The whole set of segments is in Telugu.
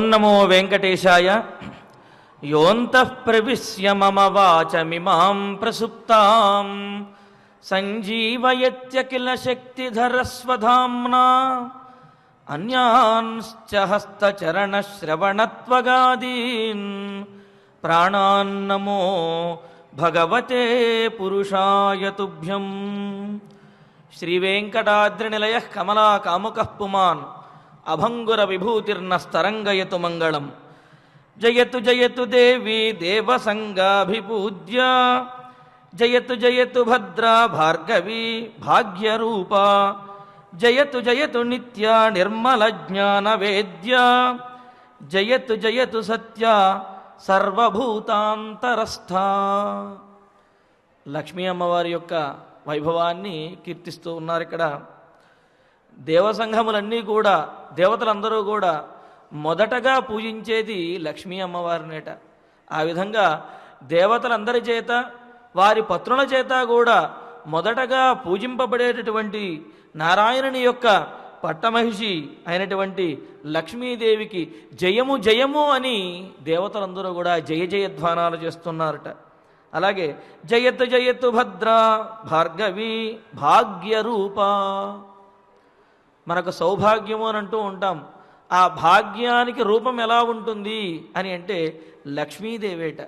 ఓం వెంకటేశాయ. యోంతః ప్రవిశ్య మమ వాచమిమాం ప్రసుప్తాం సంజీవయత్యఖిల శక్తిధరస్వధామ్నా అన్యాన్శ్చ హస్తచరణశ్రవణత్వగాదీన్ ప్రాణాన్నమో భగవతే పురుషాయ తుభ్యం. శ్రీవేంకటాద్రినిలయ కమలా కాముకః పుమాన్ అభంగుర విభూతిర్నస్తరంగయతు మంగళం. జయతు జయతు దేవి దేవసంగాభిపూజ్య జయతు జయతు భద్రా భార్గవి భాగ్యరూప జయతు జయతు నిత్య నిర్మల జ్ఞాన వేద్య జయతు జయతు సత్య సర్వభూతాంతరస్థ. లక్ష్మీ అమ్మవారి యొక్క వైభవాన్ని కీర్తిస్తూ ఉన్నారు. ఇక్కడ దేవసంఘములన్నీ కూడా, దేవతలందరూ కూడా మొదటగా పూజించేది లక్ష్మీ అమ్మవారినేట. ఆ విధంగా దేవతలందరి చేత, వారి పత్రుల చేత కూడా మొదటగా పూజింపబడేటటువంటి నారాయణుని యొక్క పట్టమహిషి అయినటువంటి లక్ష్మీదేవికి జయము జయము అని దేవతలందరూ కూడా జయ జయధ్వానాలు చేస్తున్నారట. అలాగే జయతు జయతు భద్రా భార్గవి భాగ్యరూప. మనకు సౌభాగ్యము అని అంటూ ఉంటాం. ఆ భాగ్యానికి రూపం ఎలా ఉంటుంది అని అంటే లక్ష్మీదేవేట.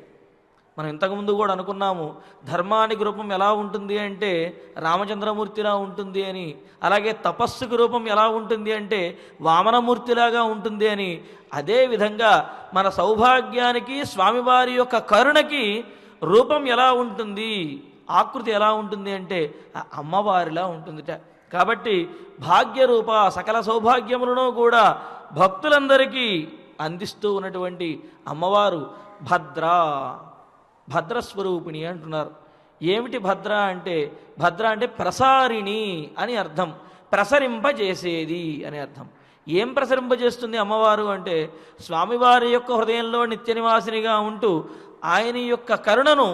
మనం ఇంతకుముందు కూడా అనుకున్నాము, ధర్మానికి రూపం ఎలా ఉంటుంది అంటే రామచంద్రమూర్తిలా ఉంటుంది అని, అలాగే తపస్సుకి రూపం ఎలా ఉంటుంది అంటే వామనమూర్తిలాగా ఉంటుంది అని. అదేవిధంగా మన సౌభాగ్యానికి, స్వామివారి యొక్క కరుణకి రూపం ఎలా ఉంటుంది, ఆకృతి ఎలా ఉంటుంది అంటే అమ్మవారిలా ఉంటుందిట. కాబట్టి భాగ్యరూప, సకల సౌభాగ్యములను కూడా భక్తులందరికీ అందిస్తూ ఉన్నటువంటి అమ్మవారు భద్ర, భద్రస్వరూపిణి అంటున్నారు. ఏమిటి భద్ర అంటే? భద్ర అంటే ప్రసారిణి అని అర్థం, ప్రసరింపజేసేది అని అర్థం. ఏం ప్రసరింపజేస్తుంది అమ్మవారు అంటే, స్వామివారి యొక్క హృదయంలో నిత్య నివాసినిగా ఉంటూ ఆయన యొక్క కరుణను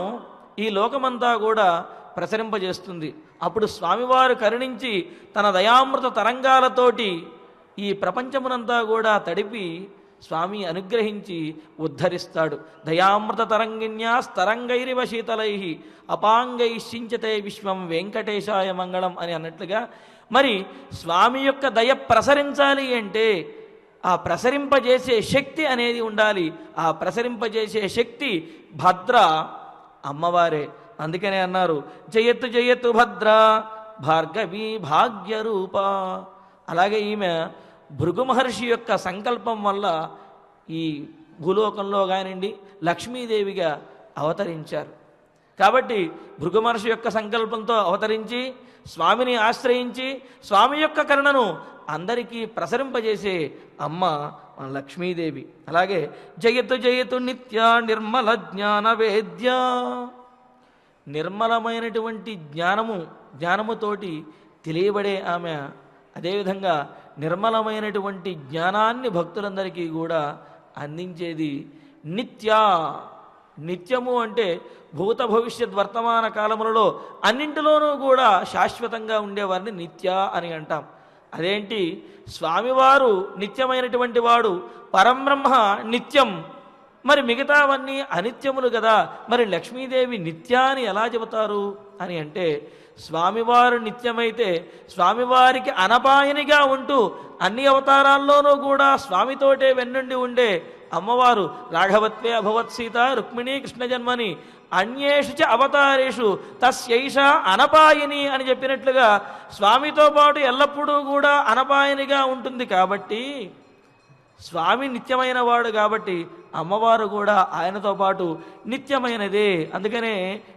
ఈ లోకమంతా కూడా ప్రసరింపజేస్తుంది. అప్పుడు స్వామివారు కరుణించి తన దయామృత తరంగాలతోటి ఈ ప్రపంచమునంతా కూడా తడిపి స్వామి అనుగ్రహించి ఉద్ధరిస్తాడు. దయామృత తరంగిణ్యా స్తరంగైరివ శీతలై అపాంగై సించతే విశ్వం వెంకటేశాయ మంగళం అని అన్నట్లుగా, మరి స్వామి యొక్క దయ ప్రసరించాలి అంటే ఆ ప్రసరింపజేసే శక్తి అనేది ఉండాలి. ఆ ప్రసరింపజేసే శక్తి భద్ర అమ్మవారే. అందుకనే అన్నారు జయతు జయతు భద్ర భార్గవి భాగ్యరూప. అలాగే ఈమె భృగు మహర్షి యొక్క సంకల్పం వల్ల ఈ భూలోకంలో కానివ్వండి లక్ష్మీదేవిగా అవతరించారు. కాబట్టి భృగు మహర్షి యొక్క సంకల్పంతో అవతరించి స్వామిని ఆశ్రయించి స్వామి యొక్క కరుణను అందరికీ ప్రసరింపజేసే అమ్మ మన లక్ష్మీదేవి. అలాగే జయతు జయతు నిత్య నిర్మల జ్ఞాన వేద్య. నిర్మలమైనటువంటి జ్ఞానముతోటి తెలియబడే ఆమె. అదేవిధంగా నిర్మలమైనటువంటి జ్ఞానాన్ని భక్తులందరికీ కూడా అందించేది నిత్య. నిత్యము అంటే భూత భవిష్యత్ వర్తమాన కాలములలో అన్నింటిలోనూ కూడా శాశ్వతంగా ఉండేవారిని నిత్య అని అంటాం. అదేంటి, స్వామివారు నిత్యమైనటువంటి వాడు, పరంబ్రహ్మ నిత్యం, మరి మిగతావన్నీ అనిత్యములు కదా, మరి లక్ష్మీదేవి నిత్య అని ఎలా చెబుతారు అని అంటే, స్వామివారు నిత్యమైతే స్వామివారికి అనపాయనిగా ఉంటూ అన్ని అవతారాల్లోనూ కూడా స్వామితోటే వెన్నుండి ఉండే అమ్మవారు రాఘవత్వే అభవత్ సీత రుక్మిణీ కృష్ణ జన్మని అన్యేషు చ అవతారేషు తస్యైష అనపాయని అని చెప్పినట్లుగా స్వామితో పాటు ఎల్లప్పుడూ కూడా అనపాయనిగా ఉంటుంది. కాబట్టి స్వామి నిత్యమైన వాడు కాబట్టి అమ్మవారు కూడా ఆయనతో పాటు నిత్యమైనదే. అందుకనే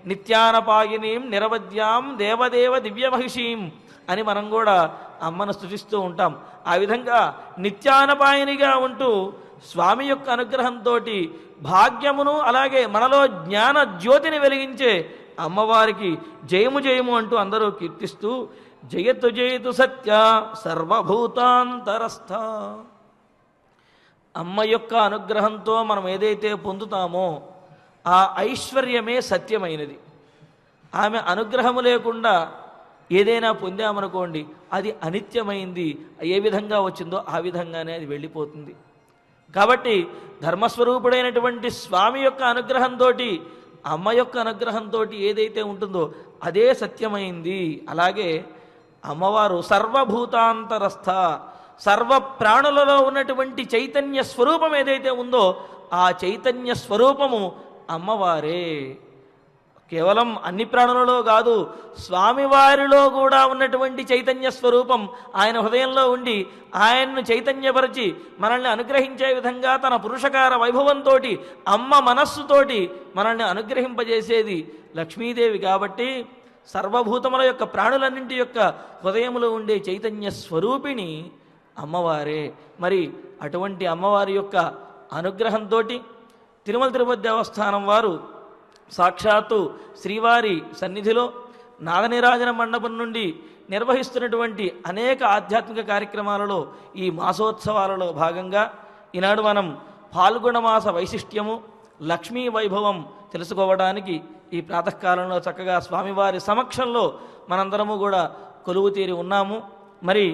నిత్యానపాయినీం నిరవధ్యాం దేవదేవ దివ్యమహిషీం అని మనం కూడా అమ్మను స్తుతిస్తూ ఉంటాం. ఆ విధంగా నిత్యానపాయనిగా ఉంటూ స్వామి యొక్క అనుగ్రహంతో భాగ్యమును, అలాగే మనలో జ్ఞాన జ్యోతిని వెలిగించే అమ్మవారికి జయము జయము అంటూ అందరూ కీర్తిస్తూ జయతు జయతు సత్య సర్వభూతాంతరస్థ. అమ్మ యొక్క అనుగ్రహంతో మనం ఏదైతే పొందుతామో ఆ ఐశ్వర్యమే సత్యమైనది. ఆమె అనుగ్రహము లేకుండా ఏదైనా పొందామనుకోండి అది అనిత్యమైంది, ఏ విధంగా వచ్చిందో ఆ విధంగానే అది వెళ్ళిపోతుంది. కాబట్టి ధర్మస్వరూపుడైనటువంటి స్వామి యొక్క అనుగ్రహంతో అమ్మ యొక్క అనుగ్రహంతో ఏదైతే ఉంటుందో అదే సత్యమైంది. అలాగే అమ్మవారు సర్వభూతాంతరస్థ, సర్వ ప్రాణులలో ఉన్నటువంటి చైతన్య స్వరూపం ఏదైతే ఉందో ఆ చైతన్య స్వరూపము అమ్మవారే. కేవలం అన్ని ప్రాణులలో కాదు, స్వామివారిలో కూడా ఉన్నటువంటి చైతన్య స్వరూపం ఆయన హృదయంలో ఉండి ఆయన్ను చైతన్యపరిచి మనల్ని అనుగ్రహించే విధంగా తన పురుషకార వైభవంతో అమ్మ మనస్సుతోటి మనల్ని అనుగ్రహింపజేసేది లక్ష్మీదేవి. కాబట్టి సర్వభూతముల యొక్క ప్రాణులన్నింటి యొక్క హృదయములో ఉండే చైతన్య స్వరూపిణి అమ్మవారే. మరి అటువంటి అమ్మవారి యొక్క అనుగ్రహంతో తిరుమల తిరుపతి దేవస్థానం వారు సాక్షాత్తు శ్రీవారి సన్నిధిలో నాగనిరాజన మండపం నుండి నిర్వహిస్తున్నటువంటి అనేక ఆధ్యాత్మిక కార్యక్రమాలలో ఈ మాసోత్సవాలలో భాగంగా ఈనాడు మనం పాల్గొన మాస వైశిష్ట్యము లక్ష్మీ వైభవం తెలుసుకోవడానికి ఈ ప్రాతకాలంలో చక్కగా స్వామివారి సమక్షంలో మనందరము కూడా కొలువు తీరి ఉన్నాము. మరి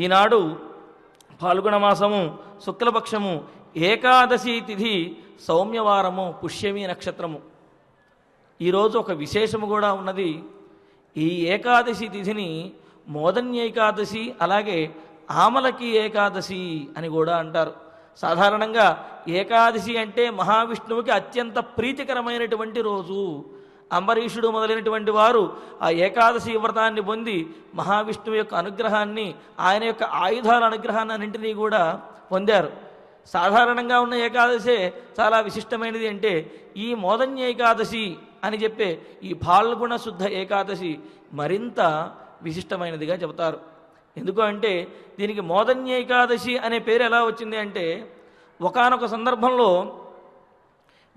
ఈనాడు పాల్గొన మాసము శుక్లపక్షము ఏకాదశి తిథి సౌమ్యవారము పుష్యమి నక్షత్రము. ఈరోజు ఒక విశేషము కూడా ఉన్నది. ఈ ఏకాదశి తిథిని మోదన్య ఏకాదశి అలాగే ఆమలకి ఏకాదశి అని కూడా అంటారు. సాధారణంగా ఏకాదశి అంటే మహావిష్ణువుకి అత్యంత ప్రీతికరమైనటువంటి రోజు. అంబరీషుడు మొదలైనటువంటి వారు ఆ ఏకాదశి వ్రతాన్ని పొంది మహావిష్ణువు యొక్క అనుగ్రహాన్ని, ఆయన యొక్క ఆయుధాల అనుగ్రహాన్ని అన్నింటినీ కూడా పొందారు. సాధారణంగా ఉన్న ఏకాదశే చాలా విశిష్టమైనది. అంటే ఈ మోదన్య ఏకాదశి అని చెప్పే ఈ ఫాల్గుణ శుద్ధ ఏకాదశి మరింత విశిష్టమైనదిగా చెబుతారు. ఎందుకు అంటే దీనికి మోదన్య ఏకాదశి అనే పేరు ఎలా వచ్చింది అంటే, ఒకానొక సందర్భంలో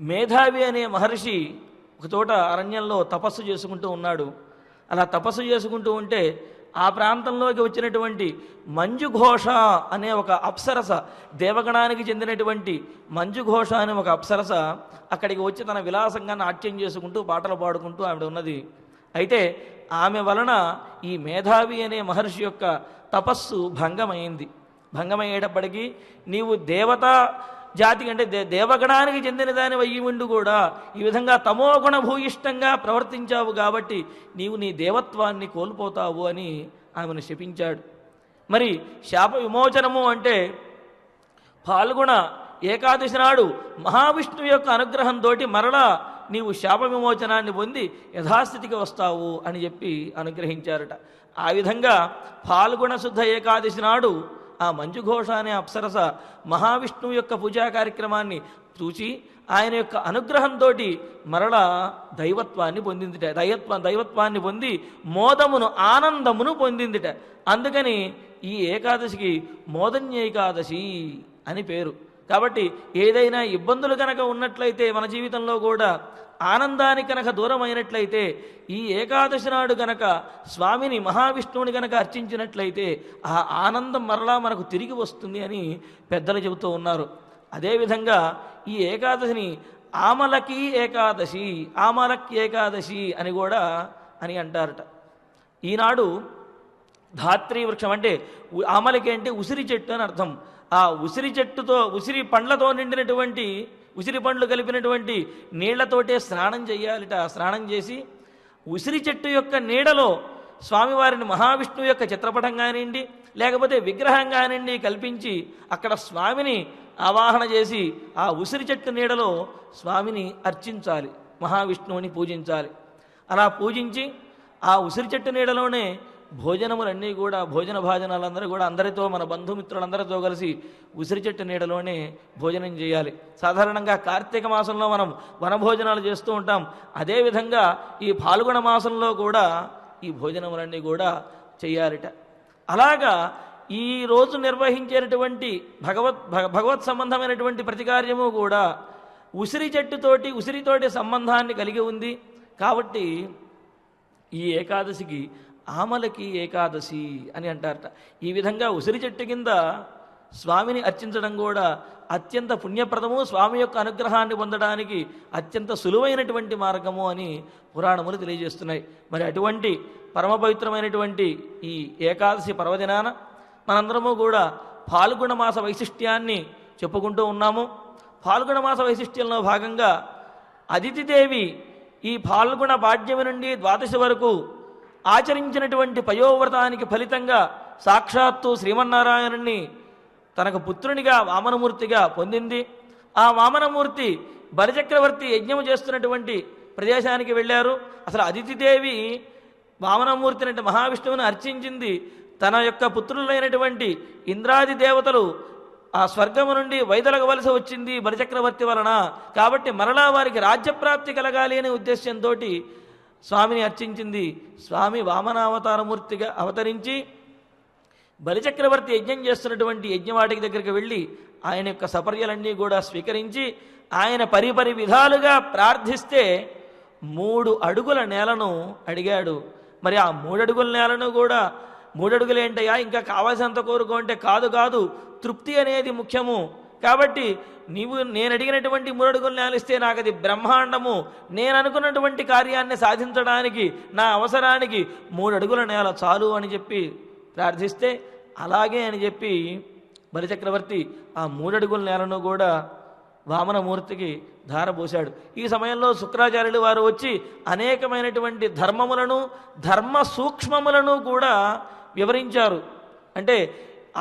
మేధావి అనే మహర్షి ఒకచోట అరణ్యంలో తపస్సు చేసుకుంటూ ఉన్నాడు. అలా తపస్సు చేసుకుంటూ ఉంటే ఆ ప్రాంతంలోకి వచ్చినటువంటి మంజుఘోష అనే ఒక అప్సరస, దేవగణానికి చెందినటువంటి మంజుఘోష అనే ఒక అప్సరస అక్కడికి వచ్చి తన విలాసంగా నాట్యం చేసుకుంటూ పాటలు పాడుకుంటూ ఆవిడ ఉన్నది. అయితే ఆమె వలన ఈ మేధావి అనే మహర్షి యొక్క తపస్సు భంగమైంది. భంగమయ్యేటప్పటికీ నీవు దేవతా జాతికి అంటే దేవగణానికి చెందిన దాని వయ్యి ఉండు కూడా ఈ విధంగా తమోగుణ భూయిష్టంగా ప్రవర్తించావు కాబట్టి నీవు నీ దేవత్వాన్ని కోల్పోతావు అని ఆమెను శపించాడు. మరి శాప విమోచనము అంటే పాల్గొన ఏకాదశి నాడు మహావిష్ణువు యొక్క అనుగ్రహంతో మరలా నీవు శాప విమోచనాన్ని పొంది యథాస్థితికి వస్తావు అని చెప్పి అనుగ్రహించారట. ఆ విధంగా పాల్గొన శుద్ధ ఏకాదశి నాడు ఆ మంజుఘోష అనే అప్సరస మహావిష్ణువు యొక్క పూజా కార్యక్రమాన్ని చూచి ఆయన యొక్క అనుగ్రహంతో మరలా దైవత్వాన్ని పొందిందిట. దైవత్వాన్ని పొంది మోదమును ఆనందమును పొందిందిట. అందుకని ఈ ఏకాదశికి మోదన్య ఏకాదశి అని పేరు. కాబట్టి ఏదైనా ఇబ్బందులు కనుక ఉన్నట్లయితే మన జీవితంలో కూడా ఆనందానికి కనుక దూరమైనట్లయితే ఈ ఏకాదశి నాడు గనక స్వామిని మహావిష్ణువుని గనక అర్చించినట్లయితే ఆ ఆనందం మరలా మనకు తిరిగి వస్తుంది అని పెద్దలు చెబుతూ ఉన్నారు. అదేవిధంగా ఈ ఏకాదశిని ఆమలకి ఏకాదశి, ఆమలక్ ఏకాదశి అని కూడా అని అంటారట. ఈనాడు ధాత్రీ వృక్షం అంటే ఆమలకి అంటే ఉసిరి చెట్టు అని అర్థం. ఆ ఉసిరి చెట్టుతో, ఉసిరి పండ్లతో నిండినటువంటి, ఉసిరి పండ్లు కలిపినటువంటి నీళ్లతోటే స్నానం చేయాలిట. స్నానం చేసి ఉసిరి చెట్టు యొక్క నీడలో స్వామివారిని మహావిష్ణువు యొక్క చిత్రపటం కానివ్వండి లేకపోతే విగ్రహం కానివ్వండి కల్పించి అక్కడ స్వామిని ఆవాహన చేసి ఆ ఉసిరి చెట్టు నీడలో స్వామిని అర్చించాలి, మహావిష్ణువుని పూజించాలి. అలా పూజించి ఆ ఉసిరి చెట్టు నీడలోనే భోజనములన్నీ కూడా, భోజన భాజనాలందరూ కూడా అందరితో, మన బంధుమిత్రులందరితో కలిసి ఉసిరి చెట్టు నీడలోనే భోజనం చేయాలి. సాధారణంగా కార్తీక మాసంలో మనం వనభోజనాలు చేస్తూ ఉంటాం. అదేవిధంగా ఈ పాల్గొన మాసంలో కూడా ఈ భోజనములన్నీ కూడా చేయాలిట. అలాగా ఈ రోజు నిర్వహించేటటువంటి భగవత్ సంబంధమైనటువంటి ప్రతి కార్యము కూడా ఉసిరితోటి సంబంధాన్ని కలిగి ఉంది. కాబట్టి ఈ ఏకాదశికి ఆమలకి ఏకాదశి అని అంటారట. ఈ విధంగా ఉసిరి చెట్టు కింద స్వామిని అర్చించడం కూడా అత్యంత పుణ్యప్రదము, స్వామి యొక్క అనుగ్రహాన్ని పొందడానికి అత్యంత సులువైనటువంటి మార్గము అని పురాణములు తెలియజేస్తున్నాయి. మరి అటువంటి పరమ పవిత్రమైనటువంటి ఈ ఏకాదశి పర్వదినాన మనందరము కూడా పాల్గొన మాస వైశిష్ట్యాన్ని చెప్పుకుంటూ ఉన్నాము. ఫాల్గుణ మాస వైశిష్ట్యంలో భాగంగా అదితిదేవి ఈ ఫాల్గుణ పాడ్యమి నుండి ద్వాదశి వరకు ఆచరించినటువంటి పయోవ్రతానికి ఫలితంగా సాక్షాత్తు శ్రీమన్నారాయణుణ్ణి తనకు పుత్రునిగా వామనమూర్తిగా పొందింది. ఆ వామనమూర్తి బలిచక్రవర్తి యజ్ఞము చేస్తున్నటువంటి ప్రదేశానికి వెళ్ళారు. అసలు అదితిదేవి వామనమూర్తిని అంటే మహావిష్ణువుని అర్చించింది. తన యొక్క పుత్రులైనటువంటి ఇంద్రాది దేవతలు ఆ స్వర్గము నుండి వైదొలగవలసి వచ్చింది బలిచక్రవర్తి వలన. కాబట్టి మరలా వారికి రాజ్యప్రాప్తి కలగాలి అనే ఉద్దేశంతో స్వామిని అర్చించింది. స్వామి వామనావతారమూర్తిగా అవతరించి బలిచక్రవర్తి యజ్ఞం చేస్తున్నటువంటి యజ్ఞవాటికి దగ్గరికి వెళ్ళి ఆయన యొక్క సపర్యలన్నీ కూడా స్వీకరించి ఆయన పరిపరి విధాలుగా ప్రార్థిస్తే 3 అడుగుల నేలను అడిగాడు. మరి ఆ 3 అడుగుల నేలను కూడా 3 అడుగులు ఏంటయ్యా ఇంకా కావాల్సినంత కోరుకుంటే కాదు కాదు, తృప్తి అనేది ముఖ్యము. కాబట్టి నేను అడిగినటువంటి 3 అడుగుల నేల ఇస్తే నాకు అది బ్రహ్మాండము, నేను అనుకున్నటువంటి కార్యాన్ని సాధించడానికి నా అవసరానికి 3 అడుగుల నేల చాలు అని చెప్పి ప్రార్థిస్తే అలాగే అని చెప్పి బలిచక్రవర్తి ఆ 3 అడుగుల నేలను కూడా వామనమూర్తికి ధారపోశాడు. ఈ సమయంలో శుక్రాచార్యులు వారు వచ్చి అనేకమైనటువంటి ధర్మములను ధర్మ సూక్ష్మములను కూడా వివరించారు. అంటే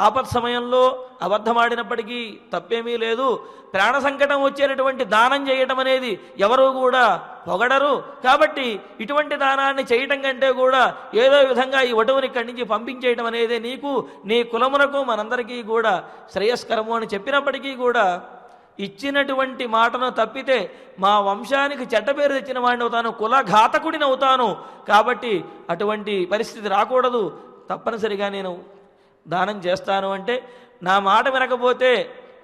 ఆపత్ సమయంలో అబద్ధమాడినప్పటికీ తప్పేమీ లేదు, ప్రాణ సంకటం వచ్చేటటువంటి దానం చేయటం అనేది ఎవరూ కూడా పొగడరు. కాబట్టి ఇటువంటి దానాన్ని చేయటం కంటే కూడా ఏదో విధంగా ఈ వటువుని ఇక్కడి నుంచి పంపించేయటం అనేది నీకు నీ కులమునకు మనందరికీ కూడా శ్రేయస్కరము అని చెప్పినప్పటికీ కూడా ఇచ్చినటువంటి మాటను తప్పితే మా వంశానికి చెడ్డ పేరు తెచ్చిన వాడిని అవుతాను, కులఘాతకుడిని అవుతాను. కాబట్టి అటువంటి పరిస్థితి రాకూడదు, తప్పనిసరిగా నేను దానం చేస్తాను అంటే నా మాట వినకపోతే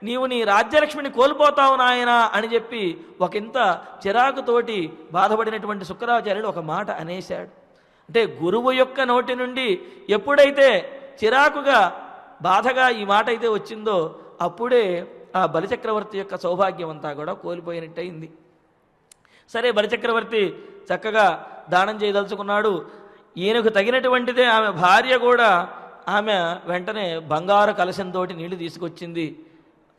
నీవు నీ రాజ్యలక్ష్మిని కోల్పోతావు నాయనా అని చెప్పి ఒకంత చిరాకుతోటి బాధపడినటువంటి శుక్రాచార్యుడు ఒక మాట అనేశాడు. అంటే గురువు యొక్క నోటి నుండి ఎప్పుడైతే చిరాకుగా బాధగా ఈ మాట అయితే వచ్చిందో అప్పుడే ఆ బలిచక్రవర్తి యొక్క సౌభాగ్యం అంతా కూడా కోల్పోయినట్టయింది. సరే, బలిచక్రవర్తి చక్కగా దానం చేయదలుచుకున్నాడు. ఈయనకు తగినటువంటిదే ఆమె భార్య కూడా ఆమె వెంటనే బంగారు కలశంతో నీళ్లు తీసుకొచ్చింది.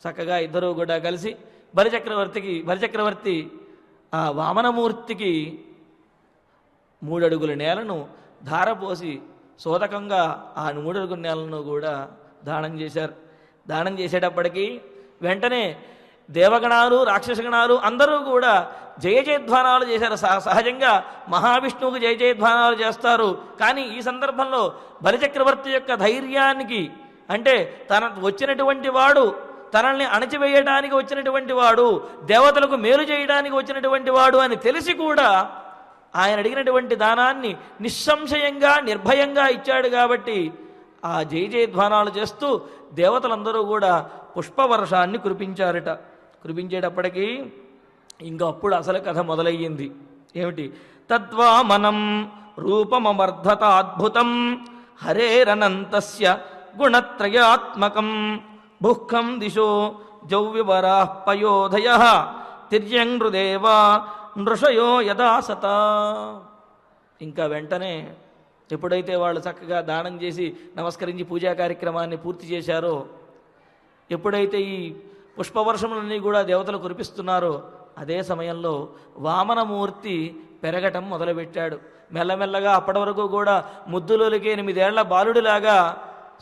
చక్కగా ఇద్దరూ కూడా కలిసి బలిచక్రవర్తి ఆ వామనమూర్తికి 3 అడుగుల నేలను ధారపోసి సోదకంగా ఆ 3 అడుగుల నేలను కూడా దానం చేశారు. దానం చేసేటప్పటికీ వెంటనే దేవగణాలు రాక్షసగణాలు అందరూ కూడా జయజయధ్వానాలు చేశారు. సహజంగా మహావిష్ణువుకు జయజయధ్వానాలు చేస్తారు. కానీ ఈ సందర్భంలో బలిచక్రవర్తి యొక్క ధైర్యానికి, అంటే తన వచ్చినటువంటి వాడు తనల్ని అణచివేయడానికి వచ్చినటువంటి వాడు, దేవతలకు మేలు చేయడానికి వచ్చినటువంటి వాడు అని తెలిసి కూడా ఆయన అడిగినటువంటి దానాన్ని నిస్సంశయంగా నిర్భయంగా ఇచ్చాడు. కాబట్టి ఆ జయజయధ్వానాలు చేస్తూ దేవతలందరూ కూడా పుష్పవర్షాన్ని కురిపించారట. కురిపించేటప్పటికీ ఇంకా అప్పుడు అసలు కథ మొదలయ్యింది. ఏమిటి? తద్వామనం రూపమమర్ధత అద్భుతం హరేరనంతస్య గుణత్రయాత్మకం భుఃఖం దిశో జౌవ్యవరా పయోధయ తిర్యంగృదేవా నృషయో యదాసత. ఇంకా వెంటనే ఎప్పుడైతే వాళ్ళు చక్కగా దానం చేసి నమస్కరించి పూజా కార్యక్రమాన్ని పూర్తి చేశారో, ఎప్పుడైతే ఈ పుష్పవర్షములన్నీ కూడా దేవతలు కురిపిస్తున్నారో అదే సమయంలో వామనమూర్తి పెరగటం మొదలుపెట్టాడు. మెల్లమెల్లగా అప్పటి వరకు కూడా ముద్దులోకి 8 ఏళ్ల బాలుడిలాగా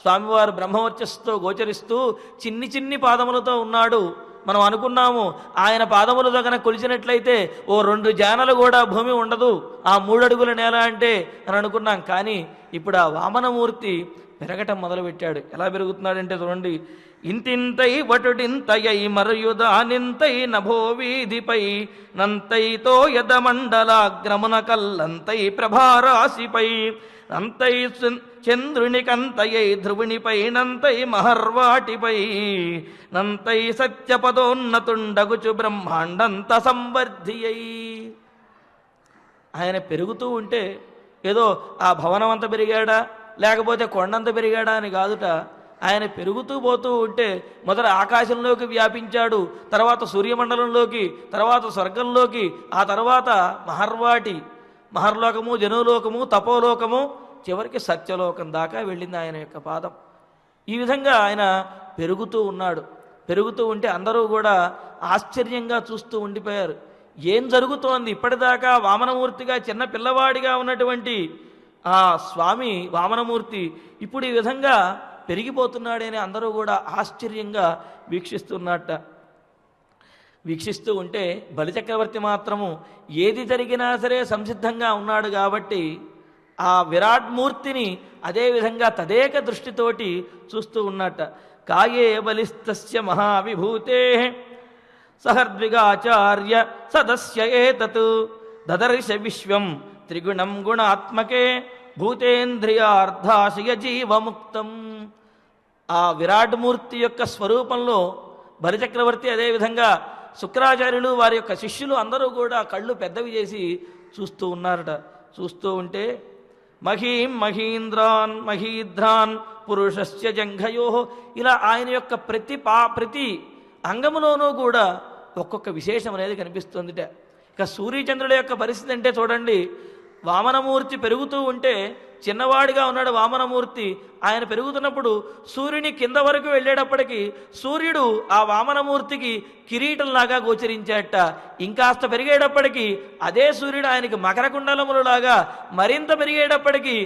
స్వామివారు బ్రహ్మవర్చస్సుతో గోచరిస్తూ చిన్ని చిన్ని పాదములతో ఉన్నాడు. మనం అనుకున్నాము ఆయన పాదములతో కనుక కొలిచినట్లయితే ఓ 2 జానలు కూడా భూమి ఉండదు, ఆ 3 అడుగుల నేల అంటే అని అనుకున్నాం. కానీ ఇప్పుడు ఆ వామనమూర్తి పెరగటం మొదలుపెట్టాడు. ఎలా పెరుగుతున్నాడంటే చూడండి, ఇంతింతై వటుడింతయై మరయుదానింతై నభో వీధిపై నంతైతో యదమండలాగ్రమున కల్లంతై ప్రభారాశిపై నంతై చంద్రునికంతయై ధ్రువునిపై నంతై మహర్వాటిపై నంతై సత్యపదోన్నతుండగుచు బ్రహ్మాండంత సంవర్ధియై. ఆయన పెరుగుతూ ఉంటే ఏదో ఆ భవనం అంత పెరిగాడా లేకపోతే కొండంత పెరిగాడా అని కాదుట. ఆయన పెరుగుతూ పోతూ ఉంటే మొదట ఆకాశంలోకి వ్యాపించాడు, తర్వాత సూర్యమండలంలోకి, తర్వాత స్వర్గంలోకి, ఆ తర్వాత మహర్లోకము, జనులోకము, తపోలోకము, చివరికి సత్యలోకం దాకా వెళ్ళింది ఆయన యొక్క పాదం. ఈ విధంగా ఆయన పెరుగుతూ ఉన్నాడు. పెరుగుతూ ఉంటే అందరూ కూడా ఆశ్చర్యంగా చూస్తూ ఉండిపోయారు. ఏం జరుగుతోంది? ఇప్పటిదాకా వామనమూర్తిగా చిన్న పిల్లవాడిగా ఉన్నటువంటి ఆ స్వామి వామనమూర్తి ఇప్పుడు ఈ విధంగా పెరిగిపోతున్నాడని అందరూ కూడా ఆశ్చర్యంగా వీక్షిస్తున్నట్ట. వీక్షిస్తూ ఉంటే బలిచక్రవర్తి మాత్రము ఏది జరిగినా సరే సంసిద్ధంగా ఉన్నాడు కాబట్టి ఆ విరాట్ మూర్తిని అదేవిధంగా తదేక దృష్టితోటి చూస్తూ ఉన్నట్ట. కాయే బలిస్తస్య మహావిభూతే సహర్ద్విగాచార్య సదస్య ఏతత్ దదర్శ విశ్వం త్రిగుణం గుణాత్మకే భూతేంద్రియార్థాశయ జీవముక్తం. ఆ విరాట్ మూర్తి యొక్క స్వరూపంలో బలిచక్రవర్తి అదేవిధంగా శుక్రాచార్యులు వారి యొక్క శిష్యులు అందరూ కూడా కళ్ళు పెద్దవి చేసి చూస్తూ ఉన్నారట. చూస్తూ ఉంటే మహీం మహీంద్రాన్ మహీధ్రాన్ పురుషస్య జంఘయో, ఇలా ఆయన యొక్క ప్రతి అంగములోనూ కూడా ఒక్కొక్క విశేషం అనేది కనిపిస్తుందిట. ఇక సూర్యచంద్రుల యొక్క పరిస్థితి అంటే చూడండి, వామనమూర్తి పెరుగుతూ ఉంటే చిన్నవాడిగా ఉన్నాడు వామనమూర్తి. ఆయన పెరుగుతున్నప్పుడు సూర్యుని కింద వరకు వెళ్ళేటప్పటికీ సూర్యుడు ఆ వామనమూర్తికి కిరీటంలాగా గోచరించాట. ఇంకాస్త పెరిగేటప్పటికీ అదే సూర్యుడు ఆయనకి మకరకుండలములలాగా, మరింత పెరిగేటప్పటికీ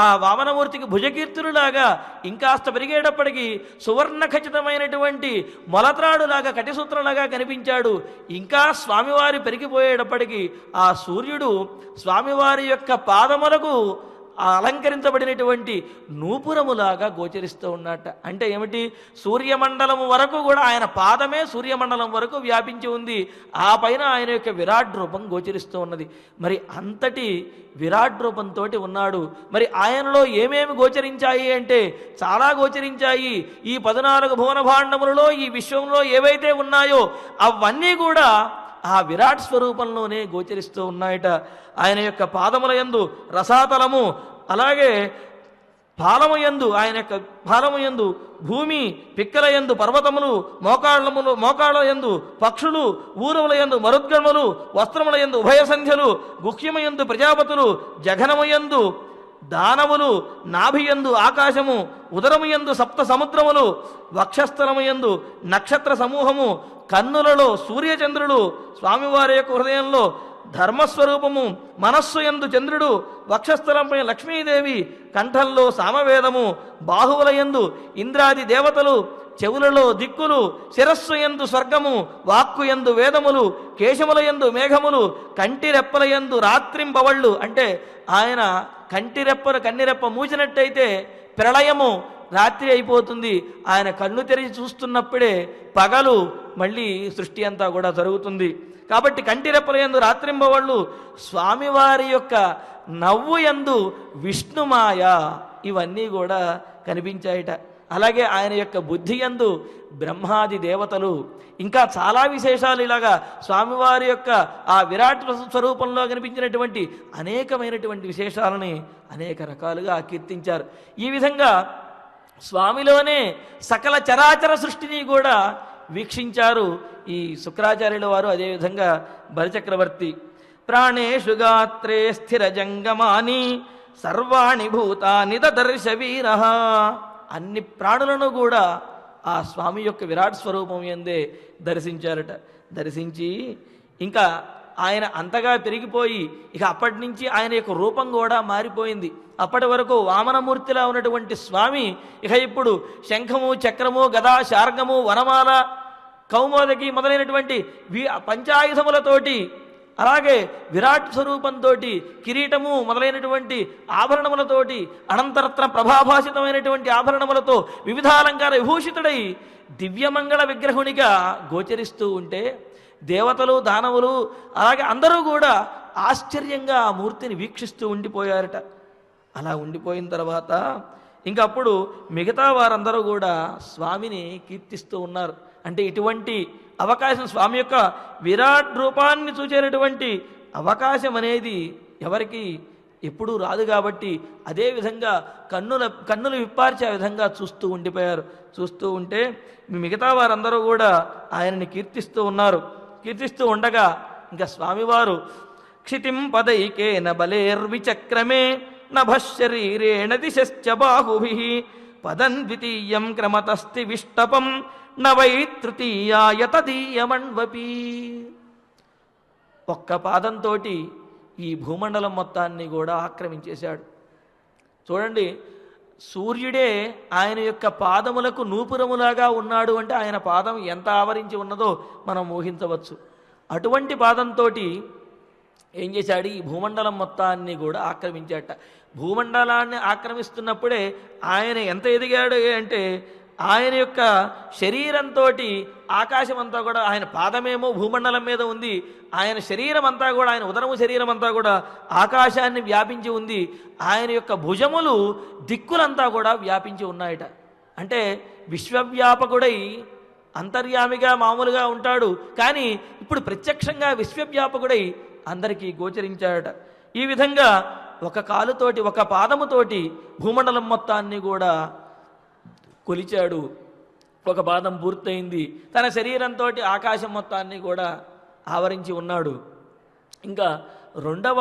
ఆ వామనమూర్తికి భుజకీర్తులులాగా, ఇంకాస్త పెరిగేటప్పటికీ సువర్ణ ఖచ్చితమైనటువంటి మొలత్రాడులాగా కటిసూత్రంలాగా కనిపించాడు. ఇంకా స్వామివారి పెరిగిపోయేటప్పటికీ ఆ సూర్యుడు స్వామివారి యొక్క పాదములకు అలంకరించబడినటువంటి నూపురములాగా గోచరిస్తూ ఉన్నట్ట. అంటే ఏమిటి? సూర్యమండలం వరకు కూడా ఆయన పాదమే సూర్యమండలం వరకు వ్యాపించి ఉంది. ఆ పైన ఆయన యొక్క విరాట్ రూపం గోచరిస్తూ ఉన్నది. మరి అంతటి విరాట్ రూపంతో ఉన్నాడు. మరి ఆయనలో ఏమేమి గోచరించాయి అంటే చాలా గోచరించాయి. ఈ 14 భువన భాండములలో ఈ విశ్వంలో ఏవైతే ఉన్నాయో అవన్నీ కూడా ఆ విరాట్ స్వరూపంలోనే గోచరిస్తూ ఉన్నాయట. ఆయన యొక్క పాదముల యందు రసాతలము, అలాగే పాలమయందు ఆయన యొక్క పాలమయందు భూమి, పిక్కల యందు పర్వతములు, మోకాళ్ళ యందు పక్షులు, ఊరముల యందు మరుద్గములు, వస్త్రముల యందు ఉభయ సంధ్యలు, గుహ్యమయందు ప్రజాపతులు, జఘనమయందు దానవులు, నాభియందు ఆకాశము, ఉదరముయందు సప్త సముద్రములు, వక్షస్థలముయందు నక్షత్ర సమూహము, కన్నులలో సూర్యచంద్రులు, స్వామివారి యొక్క హృదయంలో ధర్మస్వరూపము, మనస్సు యందు చంద్రుడు, వక్షస్థలంపై లక్ష్మీదేవి, కంఠంలో సామవేదము, బాహువుల యందు ఇంద్రాది దేవతలు, చెవులలో దిక్కులు, శిరస్సు యందు స్వర్గము, వాక్కు యందు వేదములు, కేశముల యందు మేఘములు, కంటిరెప్పల యందు రాత్రింబవళ్ళు. అంటే ఆయన కన్నిరెప్ప మూసినట్టయితే ప్రళయము రాత్రి అయిపోతుంది. ఆయన కన్ను తెరిచి చూస్తున్నప్పుడే పగలు మళ్ళీ సృష్టి అంతా కూడా జరుగుతుంది. కాబట్టి కంటిరెప్పల యందు రాత్రింబవళ్ళు, స్వామివారి యొక్క నవ్వు యందు విష్ణుమాయ, ఇవన్నీ కూడా కనిపించాయిట. అలాగే ఆయన యొక్క బుద్ధి యందు బ్రహ్మాది దేవతలు, ఇంకా చాలా విశేషాలు ఇలాగా స్వామివారి యొక్క ఆ విరాట్ స్వరూపంలో కనిపించినటువంటి అనేకమైనటువంటి విశేషాలని అనేక రకాలుగా కీర్తించారు. ఈ విధంగా స్వామిలోనే సకల చరాచర సృష్టిని కూడా వీక్షించారు ఈ శుక్రాచార్యుల వారు, అదేవిధంగా బలిచక్రవర్తి. ప్రాణేషు గాత్రే స్థిర జంగమాని సర్వాణి భూతాని దదర్శ వీర. అన్ని ప్రాణులను కూడా ఆ స్వామి యొక్క విరాట్ స్వరూపం యందే దర్శించారట. దర్శించి ఇంకా ఆయన అంతగా పెరిగిపోయి ఇక అప్పటి నుంచి ఆయన యొక్క రూపం కూడా మారిపోయింది. అప్పటి వరకు వామనమూర్తిలా ఉన్నటువంటి స్వామి ఇక ఇప్పుడు శంఖము, చక్రము, గదా, శార్గము, వనమాల, కౌమోదకి మొదలైనటువంటి పంచాయుధములతోటి, అలాగే విరాట్ స్వరూపంతో, కిరీటము మొదలైనటువంటి ఆభరణములతోటి, అనంతరత్న ప్రభాభాసితమైనటువంటి ఆభరణములతో వివిధాలంకార విభూషితుడై దివ్యమంగళ విగ్రహునిగా గోచరిస్తూ ఉంటే దేవతలు, దానవులు, అలాగే అందరూ కూడా ఆశ్చర్యంగా ఆ మూర్తిని వీక్షిస్తూ ఉండిపోయారట. అలా ఉండిపోయిన తర్వాత ఇంకప్పుడు మిగతా వారందరూ కూడా స్వామిని కీర్తిస్తూ ఉన్నారు. అంటే ఇటువంటి అవకాశం, స్వామి యొక్క విరాట్ రూపాన్ని చూచేటటువంటి అవకాశం అనేది ఎవరికి ఎప్పుడూ రాదు. కాబట్టి అదేవిధంగా కన్నులు విప్పార్చి ఆ విధంగా చూస్తూ ఉండిపోయారు. చూస్తూ ఉంటే మిగతా వారందరూ కూడా ఆయనని కీర్తిస్తూ ఉన్నారు. కీర్తిస్తూ ఉండగా ఇంకా స్వామివారు క్షితిం పదైకేన బలేర్విచక్రమే నభశరీరేణ దిశశ్చ బాహుభిః పదం ద్వితీయం క్రమతస్తి విష్టపం నవై తృతీయాయ తదీయమణ్వపి. ఒక్క పాదంతో ఈ భూమండలం మొత్తాన్ని కూడా ఆక్రమించేశాడు. చూడండి, సూర్యుడే ఆయన యొక్క పాదములకు నూపురములాగా ఉన్నాడు అంటే ఆయన పాదం ఎంత ఆవరించి ఉన్నదో మనం ఊహించవచ్చు. అటువంటి పాదంతో ఏం చేశాడు, ఈ భూమండలం మొత్తాన్ని కూడా ఆక్రమించాట. భూమండలాన్ని ఆక్రమిస్తున్నప్పుడే ఆయన ఎంత ఎదిగాడు అంటే ఆయన యొక్క శరీరంతో ఆకాశం అంతా కూడా, ఆయన పాదమేమో భూమండలం మీద ఉంది, ఆయన శరీరం అంతా కూడా, ఆయన ఉదరము శరీరం అంతా కూడా ఆకాశాన్ని వ్యాపించి ఉంది. ఆయన యొక్క భుజములు దిక్కులంతా కూడా వ్యాపించి ఉన్నాయట. అంటే విశ్వవ్యాపకుడై అంతర్యామిగా మామూలుగా ఉంటాడు, కానీ ఇప్పుడు ప్రత్యక్షంగా విశ్వవ్యాపకుడై అందరికీ గోచరించాడట. ఈ విధంగా ఒక కాలుతోటి, ఒక పాదముతోటి భూమండలం మొత్తాన్ని కూడా కొలిచాడు. ఒక పాదం పూర్తయింది, తన శరీరంతో ఆకాశం మొత్తాన్ని కూడా ఆవరించి ఉన్నాడు. ఇంకా రెండవ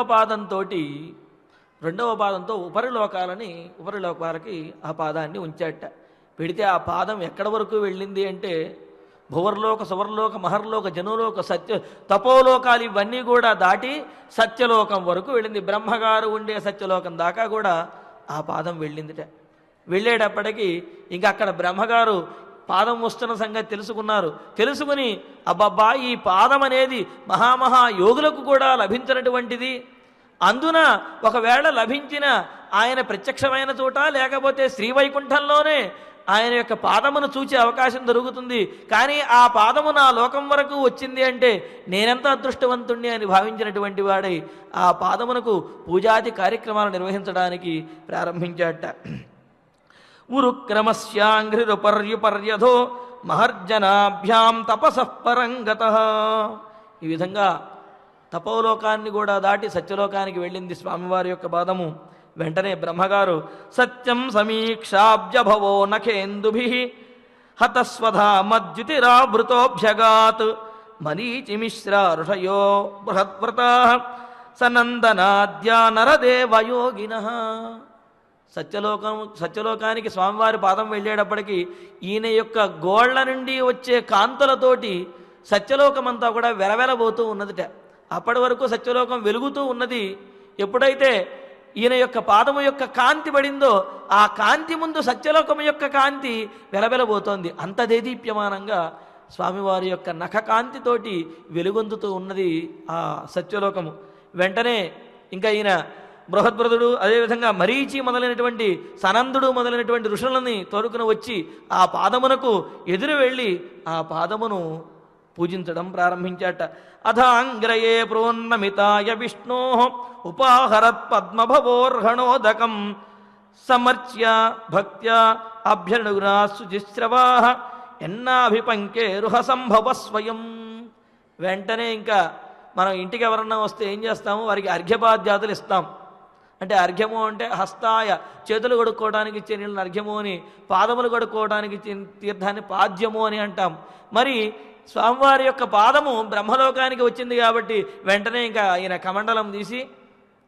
పాదంతో ఉపరిలోకాలకి ఆ పాదాన్ని ఉంచాట. పెడితే ఆ పాదం ఎక్కడి వరకు వెళ్ళింది అంటే భువర్లోక, సువర్లోక, మహర్లోక, జనులోక, తపోలోకాలు ఇవన్నీ కూడా దాటి సత్యలోకం వరకు వెళ్ళింది. బ్రహ్మగారు ఉండే సత్యలోకం దాకా కూడా ఆ పాదం వెళ్ళిందిట. వెళ్ళేటప్పటికీ ఇంకా అక్కడ బ్రహ్మగారు పాదం వస్తున్న సంగతి తెలుసుకుని అబ్బబ్బా, ఈ పాదం అనేది మహామహా యోగులకు కూడా లభించినటువంటిది, అందున ఒకవేళ లభించిన ఆయన ప్రత్యక్షమైన చోట, లేకపోతే శ్రీవైకుంఠంలోనే ఆయన యొక్క పాదమును చూచే అవకాశం దొరుకుతుంది. కానీ ఆ పాదము నా లోకం వరకు వచ్చింది అంటే నేనెంత అదృష్టవంతుణ్ణి అని భావించినటువంటి వాడై ఆ పాదమునకు పూజాది కార్యక్రమాలు నిర్వహించడానికి ప్రారంభించాట. ఉరుక్రమస్యాంఘ్రిరుపర్యుపర్యధో మహర్జనాభ్యాం తపసః పరంగతః. ఈ విధంగా తపోలోకాన్ని కూడా దాటి సత్యలోకానికి వెళ్ళింది స్వామివారి యొక్క పాదము. వెంటనే బ్రహ్మగారు సత్యం సమీక్షాబ్జభవో నఖేందుభిః హతస్వధా మద్యుతిరావృతోభ్యగాత్ మరీచిమిశ్రా ఋషయో బృహద్వ్రతాః సనందనాద్యా నరదేవయోగినః. సత్యలోకానికి స్వామివారి పాదం వెళ్ళేటప్పటికీ ఈయన యొక్క గోళ్ల నుండి వచ్చే కాంతులతోటి సత్యలోకమంతా కూడా వెలవెలబోతూ ఉన్నదిట. అప్పటి వరకు సత్యలోకం వెలుగుతూ ఉన్నది. ఎప్పుడైతే ఈయన యొక్క పాదము యొక్క కాంతి పడిందో ఆ కాంతి ముందు సత్యలోకము యొక్క కాంతి వెలవెలబోతోంది. అంత దేదీప్యమానంగా స్వామివారి యొక్క నఖ కాంతితోటి వెలుగొందుతూ ఉన్నది ఆ సత్యలోకము. వెంటనే ఇంకా ఈయన బృహద్వ్రతుడు, అదేవిధంగా మరీచి మొదలైనటువంటి, సనందుడు మొదలైనటువంటి ఋషులని తోలుకుని వచ్చి ఆ పాదమునకు ఎదురు వెళ్ళి ఆ పాదమును పూజించడం ప్రారంభించాట. అథాంగ్రయే ప్రోన్నమితాయ విష్ణో ఉపాహరత్ పద్మభవోర్హణోదకం సమర్చ్య భక్త్యా అభ్యనుగుణా శుచిశ్రవా ఎన్నాభిపంకే రుహ సంభవ స్వయం. వెంటనే ఇంకా మనం ఇంటికి ఎవరన్నా వస్తే ఏం చేస్తాము, వారికి అర్ఘ్యపాద్యాదులు ఇస్తాం. అంటే అర్ఘ్యము అంటే హస్తాయ, చేతులు కడుక్కోవడానికి ఇచ్చే నీళ్ళని అర్ఘ్యము అని, పాదములు కడుక్కోవడానికి ఇచ్చే తీర్థాన్ని పాద్యము అని అంటాం. మరి స్వామివారి యొక్క పాదము బ్రహ్మలోకానికి వచ్చింది కాబట్టి వెంటనే ఇంకా ఆయన కమండలం తీసి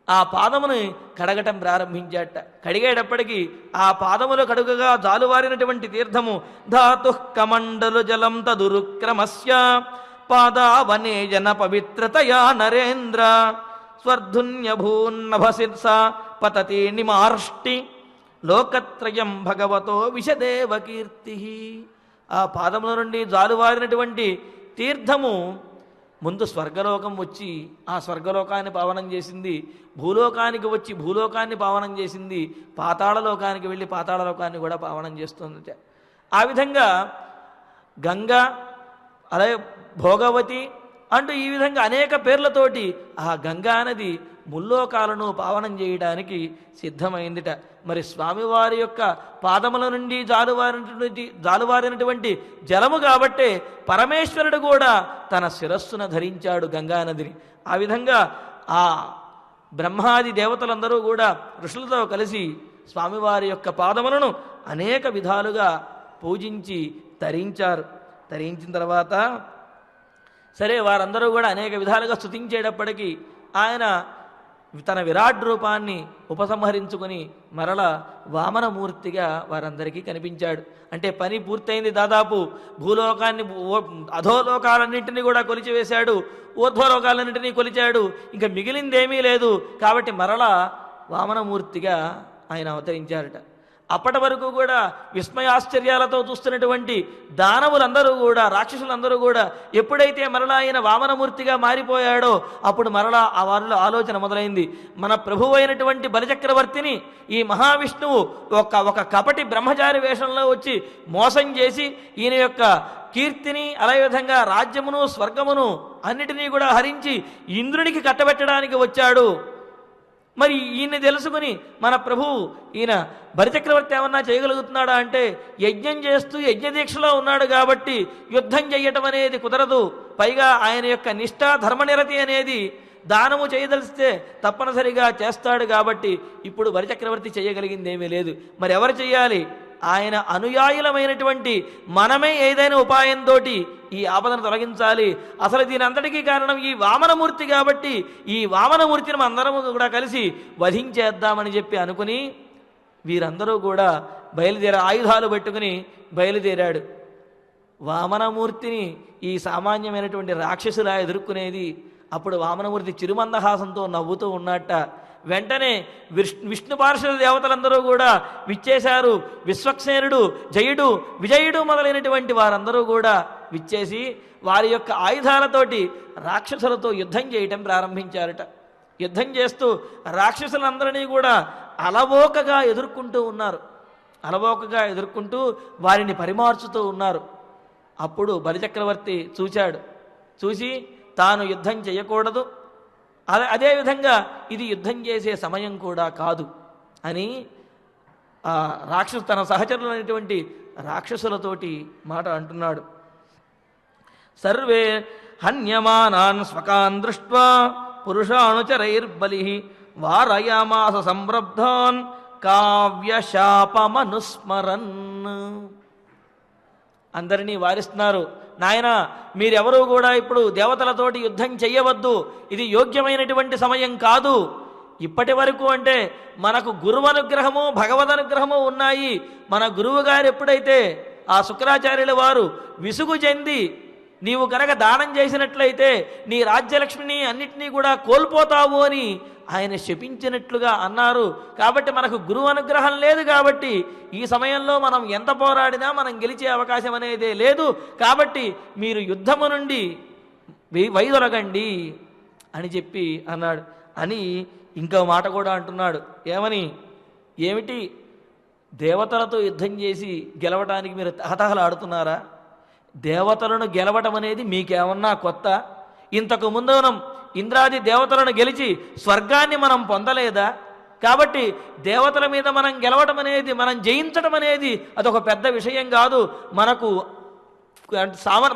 ఆ పాదమును కడగటం ప్రారంభించాట. కడిగేటప్పటికీ ఆ పాదములు కడుగగా జాలువారినటువంటి తీర్థము ధాతు కమండలు జలం తదురుక్రమస్య పాదావనే జన పవిత్రతయా నరేంద్ర స్వర్ధున్యభూన్నభశిర్స పతతి నిమార్ష్టి లోకత్రయం భగవతో విశదేవ కీర్తి. ఆ పాదముల నుండి జాలువారినటువంటి తీర్థము ముందు స్వర్గలోకం వచ్చి ఆ స్వర్గలోకాన్ని పావనం చేసింది, భూలోకానికి వచ్చి భూలోకాన్ని పావనం చేసింది, పాతాళలోకానికి వెళ్ళి పాతాళలోకాన్ని కూడా పావనం చేస్తుంది. ఆ విధంగా గంగ, అలాగే భోగవతి అంటూ ఈ విధంగా అనేక పేర్లతోటి ఆ గంగా నది ముల్లోకాలను పావనం చేయడానికి సిద్ధమైందిట. మరి స్వామివారి యొక్క పాదముల నుండి జాలువారినటువంటి జలము కాబట్టే పరమేశ్వరుడు కూడా తన శిరస్సును ధరించాడు గంగానదిని. ఆ విధంగా ఆ బ్రహ్మాది దేవతలందరూ కూడా ఋషులతో కలిసి స్వామివారి యొక్క పాదములను అనేక విధాలుగా పూజించి తరించారు. తరించిన తర్వాత సరే వారందరూ కూడా అనేక విధాలుగా స్తుతించేటప్పటికీ ఆయన తన విరాట్ రూపాన్ని ఉపసంహరించుకొని మరల వామనమూర్తిగా వారందరికీ కనిపించాడు. అంటే పని పూర్తయింది. దాదాపు భూలోకాన్ని అధోలోకాలన్నింటినీ కూడా కొలిచివేశాడు, ఊర్ధ్వలోకాలన్నింటినీ కొలిచాడు. ఇంకా మిగిలిందేమీ లేదు. కాబట్టి మరల వామనమూర్తిగా ఆయన అవతరించారట. అప్పటి వరకు కూడా విస్మయాశ్చర్యాలతో చూస్తున్నటువంటి దానవులందరూ కూడా, రాక్షసులందరూ కూడా ఎప్పుడైతే మరలా ఆయన వామనమూర్తిగా మారిపోయాడో అప్పుడు మరలా ఆ వారిలో ఆలోచన మొదలైంది. మన ప్రభువు అయినటువంటి బలిచక్రవర్తిని ఈ మహావిష్ణువు ఒక కపటి బ్రహ్మచారి వేషంలో వచ్చి మోసం చేసి ఈయన యొక్క కీర్తిని, అదేవిధంగా రాజ్యమును, స్వర్గమును అన్నిటినీ కూడా హరించి ఇంద్రునికి కట్టబెట్టడానికి వచ్చాడు. మరి ఈయన్ని తెలుసుకుని మన ప్రభువు ఈయన బలిచక్రవర్తి ఏమన్నా చేయగలుగుతున్నాడా అంటే యజ్ఞం చేస్తూ యజ్ఞదీక్షలో ఉన్నాడు కాబట్టి యుద్ధం చెయ్యటం అనేది కుదరదు. పైగా ఆయన యొక్క నిష్ఠ, ధర్మనిరతి అనేది దానము చేయదలిస్తే తప్పనిసరిగా చేస్తాడు. కాబట్టి ఇప్పుడు బలిచక్రవర్తి చేయగలిగింది ఏమీ లేదు. మరి ఎవరు చేయాలి? ఆయన అనుయాయులమైనటువంటి మనమే ఏదైనా ఉపాయంతో ఈ ఆపదను తొలగించాలి. అసలు దీని అంతటికీ కారణం ఈ వామనమూర్తి కాబట్టి ఈ వామనమూర్తిని అందరం కూడా కలిసి వధించేద్దామని చెప్పి అనుకుని వీరందరూ కూడా ఆయుధాలు పెట్టుకుని బయలుదేరాడు. వామనమూర్తిని ఈ సామాన్యమైనటువంటి రాక్షసులా ఎదుర్కొనేది. అప్పుడు వామనమూర్తి చిరుమందహాసంతో నవ్వుతూ ఉన్నట్ట. వెంటనే విష్ణు పార్షద దేవతలందరూ కూడా విచ్చేశారు. విశ్వక్సేనుడు, జయుడు, విజయుడు మొదలైనటువంటి వారందరూ కూడా విచ్చేసి వారి యొక్క ఆయుధాలతోటి రాక్షసులతో యుద్ధం చేయటం ప్రారంభించారట. యుద్ధం చేస్తూ రాక్షసులందరినీ కూడా అలవోకగా ఎదుర్కొంటూ ఉన్నారు. అలవోకగా ఎదుర్కొంటూ వారిని పరిమార్చుతూ ఉన్నారు. అప్పుడు బలిచక్రవర్తి చూశాడు. చూసి తాను యుద్ధం చేయకూడదు, అదేవిధంగా ఇది యుద్ధం చేసే సమయం కూడా కాదు అని తన సహచరులైనటువంటి రాక్షసులతోటి మాట అంటున్నాడు. సర్వే హన్యమానాన్ స్వకాన్ దృష్ట్వా పురుషానుచరైర్బలి వారయామాస సంరబ్ధాన్ కావ్యశాపమనుస్మరన్. అందరినీ వారిస్తున్నారు. నాయన, మీరెవరూ కూడా ఇప్పుడు దేవతలతోటి యుద్ధం చెయ్యవద్దు, ఇది యోగ్యమైనటువంటి సమయం కాదు. ఇప్పటి వరకు అంటే మనకు గురువనుగ్రహము, భగవదనుగ్రహము ఉన్నాయి. మన గురువు గారు ఎప్పుడైతే ఆ శుక్రాచార్యుల వారు విసుగు చెంది నీవు కనుక దానం చేసినట్లయితే నీ రాజ్యలక్ష్మిని అన్నిటినీ కూడా కోల్పోతావు అని ఆయన శపించినట్లుగా అన్నారు. కాబట్టి మనకు గురువు అనుగ్రహం లేదు. కాబట్టి ఈ సమయంలో మనం ఎంత పోరాడినా మనం గెలిచే అవకాశం అనేదే లేదు. కాబట్టి మీరు యుద్ధము నుండి వైదొలగండి అని చెప్పి అన్నాడు. అని ఇంకో మాట కూడా అంటున్నాడు. ఏమిటి దేవతలతో యుద్ధం చేసి గెలవటానికి మీరు తహతహలాడుతున్నారా? దేవతలను గెలవటం అనేది మీకేమన్నా కొత్త? ఇంతకు ముందు మనం ఇంద్రాది దేవతలను గెలిచి స్వర్గాన్ని మనం పొందలేదా? కాబట్టి దేవతల మీద మనం గెలవటం అనేది, మనం జయించటం అనేది అదొక పెద్ద విషయం కాదు.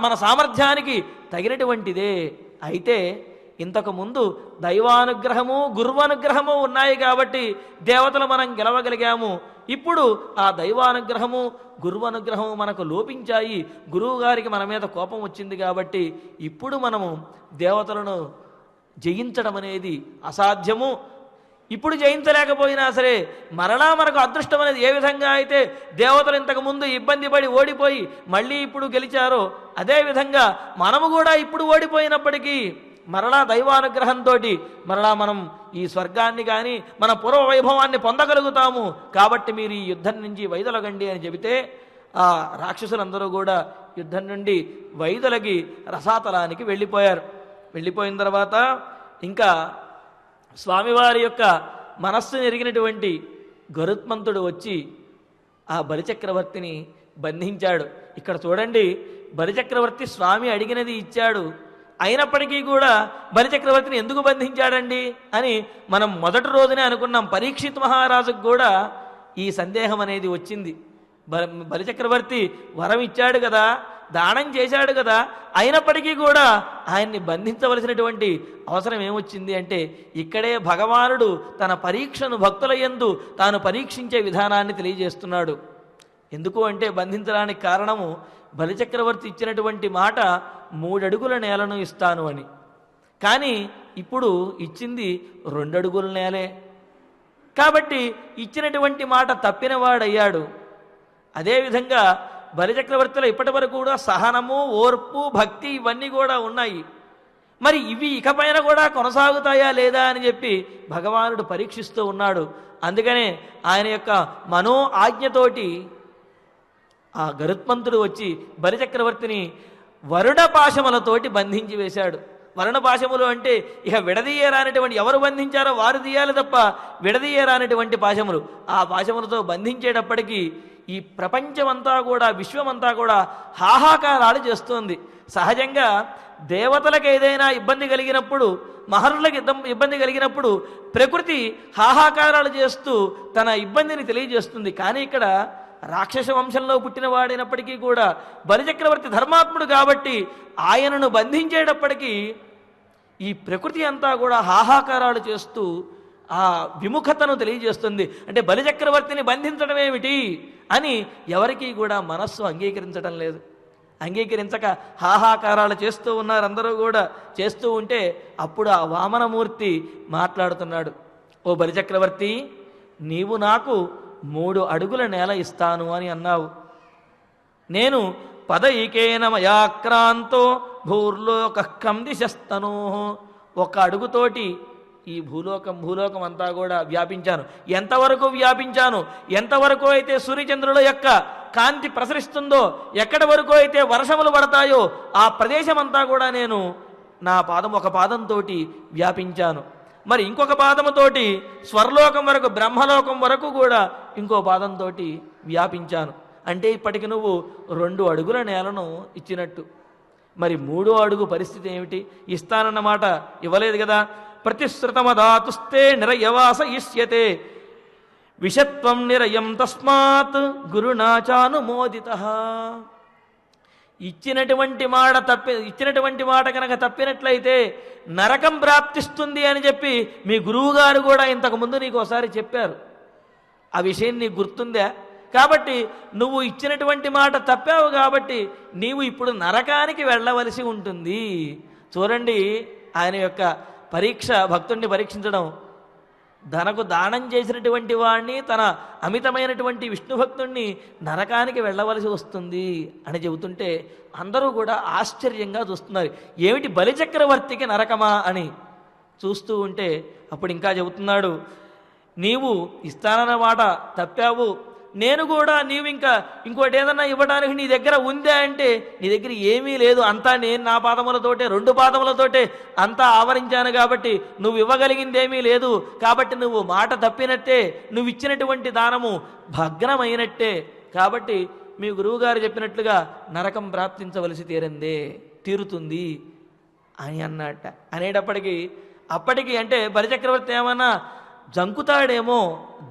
మన సామర్థ్యానికి తగినటువంటిదే. అయితే ఇంతకు ముందు దైవానుగ్రహము, గురువానుగ్రహము ఉన్నాయి కాబట్టి దేవతలు మనం గెలవగలిగాము. ఇప్పుడు ఆ దైవానుగ్రహము, గురువనుగ్రహము మనకు లోపించాయి. గురువు గారికి మన మీద కోపం వచ్చింది కాబట్టి ఇప్పుడు మనము దేవతలను జయించడం అనేది అసాధ్యము. ఇప్పుడు జయించలేకపోయినా సరే మరలా మనకు అదృష్టం అనేది ఏ విధంగా అయితే దేవతలు ఇంతకుముందు ఇబ్బంది పడి ఓడిపోయి మళ్ళీ ఇప్పుడు గెలిచారో అదేవిధంగా మనము కూడా ఇప్పుడు ఓడిపోయినప్పటికీ మరలా దైవానుగ్రహంతో మరలా మనం ఈ స్వర్గాన్ని కానీ మన పూర్వ వైభవాన్ని పొందగలుగుతాము. కాబట్టి మీరు ఈ యుద్ధం నుంచి వైదొలగండి అని చెబితే ఆ రాక్షసులందరూ కూడా యుద్ధం నుండి వైదొలగి రసాతలానికి వెళ్ళిపోయారు. వెళ్ళిపోయిన తర్వాత ఇంకా స్వామివారి యొక్క మనస్సును ఎరిగినటువంటి గరుత్మంతుడు వచ్చి ఆ బలిచక్రవర్తిని బంధించాడు. ఇక్కడ చూడండి, బలిచక్రవర్తి స్వామి అడిగినది ఇచ్చాడు. అయినప్పటికీ కూడా బలిచక్రవర్తిని ఎందుకు బంధించాడండి అని మనం మొదటి రోజునే అనుకున్నాం. పరీక్షిత్ మహారాజుకు కూడా ఈ సందేహం అనేది వచ్చింది. బలిచక్రవర్తి వరం ఇచ్చాడు కదా, దానం చేశాడు కదా, అయినప్పటికీ కూడా ఆయన్ని బంధించవలసినటువంటి అవసరం ఏమొచ్చింది అంటే ఇక్కడే భగవానుడు తన పరీక్షను భక్తుల యందు తాను పరీక్షించే విధానాన్ని తెలియజేస్తున్నాడు. ఎందుకు అంటే బంధించడానికి కారణము బలిచక్రవర్తి ఇచ్చినటువంటి మాట 3 అడుగుల నేలను ఇస్తాను అని. కానీ ఇప్పుడు ఇచ్చింది 2 అడుగుల నేలే. కాబట్టి ఇచ్చినటువంటి మాట తప్పినవాడయ్యాడు. అదేవిధంగా బలిచక్రవర్తిలో ఇప్పటి వరకు కూడా సహనము, ఓర్పు, భక్తి ఇవన్నీ కూడా ఉన్నాయి. మరి ఇవి ఇకపైన కూడా కొనసాగుతాయా లేదా అని చెప్పి భగవానుడు పరీక్షిస్తూ ఉన్నాడు. అందుకనే ఆయన యొక్క మనో ఆజ్ఞతోటి ఆ గరుత్మంతుడు వచ్చి బలిచక్రవర్తిని వరుణపాశములతోటి బంధించి వేశాడు. వరుణపాశములు అంటే ఇక విడదీయరానటువంటి, ఎవరు బంధించారో వారు తీయాలి తప్ప విడదీయరానటువంటి పాశములు. ఆ పాశములతో బంధించేటప్పటికీ ఈ ప్రపంచమంతా కూడా, విశ్వమంతా కూడా హాహాకారాలు చేస్తోంది. సహజంగా దేవతలకు ఏదైనా ఇబ్బంది కలిగినప్పుడు, మహర్షులకు ఇబ్బంది కలిగినప్పుడు ప్రకృతి హాహాకారాలు చేస్తూ తన ఇబ్బందిని తెలియజేస్తుంది. కానీ ఇక్కడ రాక్షస వంశంలో పుట్టినవాడైనప్పటికీ కూడా బలిచక్రవర్తి ధర్మాత్ముడు కాబట్టి ఆయనను బంధించేటప్పటికీ ఈ ప్రకృతి అంతా కూడా హాహాకారాలు చేస్తూ ఆ విముఖతను తెలియజేస్తుంది. అంటే బలిచక్రవర్తిని బంధించడం ఏమిటి అని ఎవరికీ కూడా మనస్సు అంగీకరించడం లేదు. అంగీకరించక హాహాకారాలు చేస్తూ ఉన్నారు. అందరూ కూడా చేస్తూ ఉంటే అప్పుడు ఆ వామనమూర్తి మాట్లాడుతున్నాడు. ఓ బలిచక్రవర్తి, నీవు నాకు 3 అడుగుల నేల ఇస్తాను అని అన్నావు. నేను పదైకేన మయాక్రాంతో భూర్లోకం దిశస్తను, 1 అడుగుతోటి ఈ భూలోకం అంతా కూడా వ్యాపించాను. ఎంతవరకు వ్యాపించాను, ఎంతవరకు అయితే సూర్యచంద్రుల యొక్క కాంతి ప్రసరిస్తుందో, ఎక్కడి వరకు అయితే వర్షములు పడతాయో ఆ ప్రదేశం అంతా కూడా నేను నా ఒక పాదంతో వ్యాపించాను. మరి ఇంకొక పాదముతోటి స్వర్లోకం వరకు, బ్రహ్మలోకం వరకు కూడా ఇంకో పాదంతో వ్యాపించాను. అంటే ఇప్పటికి నువ్వు 2 అడుగుల నేలను ఇచ్చినట్టు. మరి 3వ అడుగు పరిస్థితి ఏమిటి? ఇస్తానన్నమాట ఇవ్వలేదు కదా. ప్రతిశ్రుతమదాతుస్తే నిరయవాస ఇష్యతే విషత్వం నిరయం తస్మాత్ గురునాచానుమోదిత. ఇచ్చినటువంటి మాట కనుక తప్పినట్లయితే నరకం ప్రాప్తిస్తుంది అని చెప్పి మీ గురువుగారు కూడా ఇంతకుముందు నీకు ఒకసారి చెప్పారు. ఆ విషయం నీకు గుర్తుందా? కాబట్టి నువ్వు ఇచ్చినటువంటి మాట తప్పావు కాబట్టి నీవు ఇప్పుడు నరకానికి వెళ్ళవలసి ఉంటుంది. చూడండి ఆయన యొక్క పరీక్ష, భక్తుణ్ణి పరీక్షించడం. తనకు దానం చేసినటువంటి వాడిని, తన అమితమైనటువంటి విష్ణు భక్తుణ్ణి నరకానికి వెళ్ళవలసి వస్తుంది అని చెబుతుంటే అందరూ కూడా ఆశ్చర్యంగా చూస్తున్నారు. ఏమిటి బలిచక్రవర్తికి నరకమా అని చూస్తూ ఉంటే అప్పుడు ఇంకా చెబుతున్నాడు, నీవు ఇస్తానన్న మాట తప్పావు. నేను కూడా నీవు ఇంకోటి ఏదన్నా ఇవ్వడానికి నీ దగ్గర ఉందా అంటే నీ దగ్గర ఏమీ లేదు. అంతా నేను నా పాదములతోటే, 2 పాదములతోటే అంతా ఆవరించాను కాబట్టి నువ్వు ఇవ్వగలిగిందేమీ లేదు. కాబట్టి నువ్వు మాట తప్పినట్టే, నువ్వు ఇచ్చినటువంటి దానము భగ్నమైనట్టే. కాబట్టి మీ గురువుగారు చెప్పినట్లుగా నరకం ప్రాప్తించవలసి తీరుతుంది అని అన్నట్ట. అప్పటికి అంటే బలిచక్రవర్తి ఏమన్నా జంకుతాడేమో,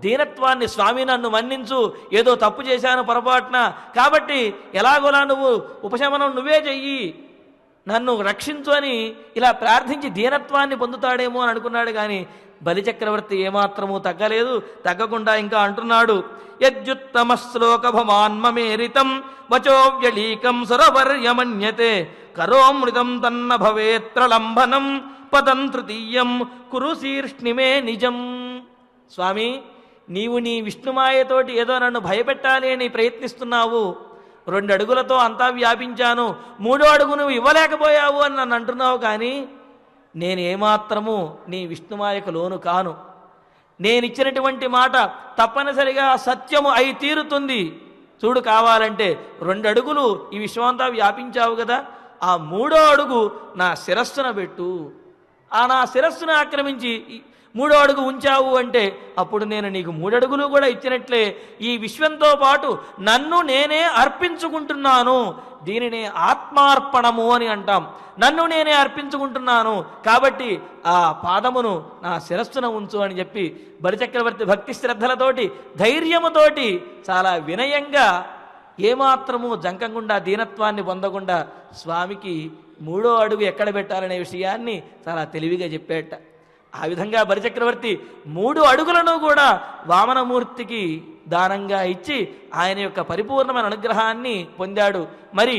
దీనత్వాన్ని, స్వామి నన్ను మన్నించు, ఏదో తప్పు చేశాను పొరపాటున, కాబట్టి ఎలాగోలా నువ్వు ఉపశమనం నువ్వే చెయ్యి, నన్ను రక్షించు అని ఇలా ప్రార్థించి దీనత్వాన్ని పొందుతాడేమో అని అనుకున్నాడు. కానీ బలిచక్రవర్తి ఏమాత్రమూ తగ్గకుండా ఇంకా అంటున్నాడు, యజ్జుత్తమ శ్లోక భమాన్మమేరితం వచోవ్యలీకం సురవర్యమన్యతే కరోమృతం తన్న భవేత్రలంబనం పదం తృతీయం కురు శీర్ష్ణిమే నిజం. స్వామి, నీవు నీ విష్ణుమాయతోటి ఏదో నన్ను భయపెట్టాలి అని ప్రయత్నిస్తున్నావు. 2 అడుగులతో అంతా వ్యాపించాను, 3వ అడుగు నువ్వు ఇవ్వలేకపోయావు అని నన్ను అంటున్నావు. కానీ నేనేమాత్రము నీ విష్ణుమాయకు లోను కాను. నేనిచ్చినటువంటి మాట తప్పనిసరిగా సత్యము అయి తీరుతుంది. చూడు, కావాలంటే 2 అడుగులు ఈ విశ్వమంతా వ్యాపించావు కదా, ఆ 3వ అడుగు నా శిరస్సున పెట్టు. నా శిరస్సును ఆక్రమించి 3వ అడుగు ఉంచావు అంటే అప్పుడు నేను నీకు 3 అడుగులు కూడా ఇచ్చినట్లే. ఈ విశ్వంతో పాటు నన్ను నేనే అర్పించుకుంటున్నాను. దీనినే ఆత్మార్పణము అని అంటాం. నన్ను నేనే అర్పించుకుంటున్నాను కాబట్టి ఆ పాదమును నా శిరస్సున ఉంచు అని చెప్పి బలిచక్రవర్తి భక్తి శ్రద్ధలతోటి, ధైర్యముతోటి, చాలా వినయంగా, ఏమాత్రము జంకంగుండా, దీనత్వాన్ని పొందకుండా స్వామికి 3వ అడుగు ఎక్కడ పెట్టాలనే విషయాన్ని చాలా తెలివిగా చెప్పేట. ఆ విధంగా బలిచక్రవర్తి 3 అడుగులను కూడా వామనమూర్తికి దానంగా ఇచ్చి ఆయన యొక్క పరిపూర్ణమైన అనుగ్రహాన్ని పొందాడు. మరి